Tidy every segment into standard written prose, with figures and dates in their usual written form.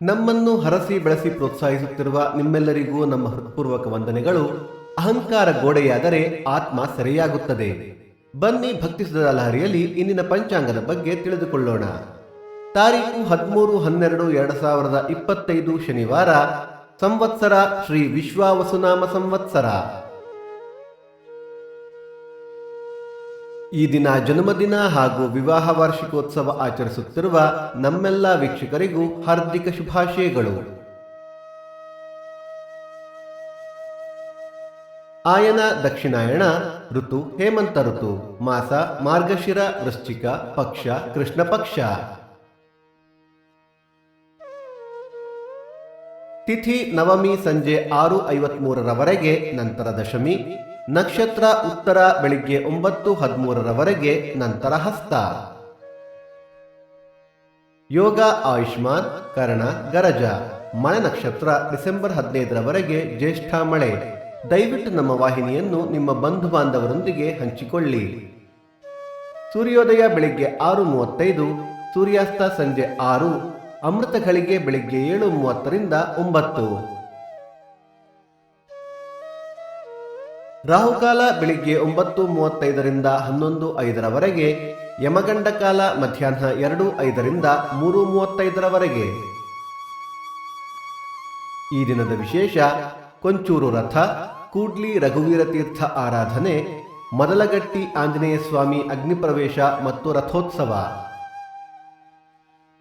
ನಮ್ಮನ್ನು ಹರಸಿ ಬೆಳೆಸಿ ಪ್ರೋತ್ಸಾಹಿಸುತ್ತಿರುವ ನಿಮ್ಮೆಲ್ಲರಿಗೂ ನಮ್ಮ ಹೃತ್ಪೂರ್ವಕ ವಂದನೆಗಳು. ಅಹಂಕಾರ ಗೋಡೆಯಾದರೆ ಆತ್ಮ ಸರಿಯಾಗುತ್ತದೆ. ಬನ್ನಿ ಭಕ್ತಿ ಸುಧಾ ಲಹರಿಯಲ್ಲಿ ಇಂದಿನ ಪಂಚಾಂಗದ ಬಗ್ಗೆ ತಿಳಿದುಕೊಳ್ಳೋಣ. ತಾರೀಖು 13/12/2025 ಶನಿವಾರ. ಸಂವತ್ಸರ ಶ್ರೀ ವಿಶ್ವಾವಸುನಾಮ ಸಂವತ್ಸರ. ಈ ದಿನ ಜನ್ಮದಿನ ಹಾಗೂ ವಿವಾಹ ವಾರ್ಷಿಕೋತ್ಸವ ಆಚರಿಸುತ್ತಿರುವ ನಮ್ಮೆಲ್ಲ ವೀಕ್ಷಕರಿಗೂ ಹಾರ್ದಿಕ ಶುಭಾಶಯಗಳು. ಆಯನ ದಕ್ಷಿಣಾಯಣ, ಋತು ಹೇಮಂತ ಋತು, ಮಾಸ ಮಾರ್ಗಶಿರ, ವೃಶ್ಚಿಕ, ಪಕ್ಷ ಕೃಷ್ಣ ಪಕ್ಷ. ತಿಥಿ ನವಮಿ ಸಂಜೆ 6:53 ನಂತರ ದಶಮಿ. ನಕ್ಷತ್ರ ಉತ್ತರ ಬೆಳಿಗ್ಗೆ 9:13 ನಂತರ ಹಸ್ತ. ಯೋಗ ಆಯುಷ್ಮಾನ್, ಕರ್ಣ, ಗರಜ. ಮಳೆ ನಕ್ಷತ್ರ ಡಿಸೆಂಬರ್ 15 ಜ್ಯೇಷ್ಠ ಮಳೆ. ದಯವಿಟ್ಟು ನಮ್ಮ ವಾಹಿನಿಯನ್ನು ನಿಮ್ಮ ಬಂಧು ಬಾಂಧವರೊಂದಿಗೆ ಹಂಚಿಕೊಳ್ಳಿ. ಸೂರ್ಯೋದಯ ಬೆಳಿಗ್ಗೆ 6:35, ಸೂರ್ಯಾಸ್ತ ಸಂಜೆ 6, ಅಮೃತ ಘಳಿಗೆ ಬೆಳಿಗ್ಗೆ 7:30 9. ರಾಹುಕಾಲ ಬೆಳಿಗ್ಗೆ 9:35 11:05, ಯಮಗಂಡ ಕಾಲ ಮಧ್ಯಾಹ್ನ 2:05 3:35. ಈ ದಿನದ ವಿಶೇಷ: ಕೊಂಚೂರು ರಥ, ಕೂಡ್ಲಿ ರಘುವೀರ ತೀರ್ಥ ಆರಾಧನೆ, ಮದಲಗಟ್ಟಿ ಆಂಜನೇಯ ಸ್ವಾಮಿ ಅಗ್ನಿಪ್ರವೇಶ ಮತ್ತು ರಥೋತ್ಸವ.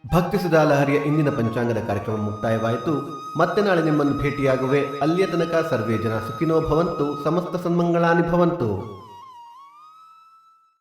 ಭಕ್ತಿ ಸುಧಾ ಲಹರಿಯ ಇಂದಿನ ಪಂಚಾಂಗದ ಕಾರ್ಯಕ್ರಮ ಮುಕ್ತಾಯವಾಯಿತು. ಮತ್ತೆ ನಾಳೆ ನಿಮ್ಮನ್ನು ಭೇಟಿಯಾಗುವೆ. ಅಲ್ಲಿಯ ತನಕ ಸರ್ವೇ ಜನ ಸುಖಿನೋ ಭವಂತು, ಸಮಸ್ತ ಸನ್ಮಂಗಳಾನಿ ಭವಂತು.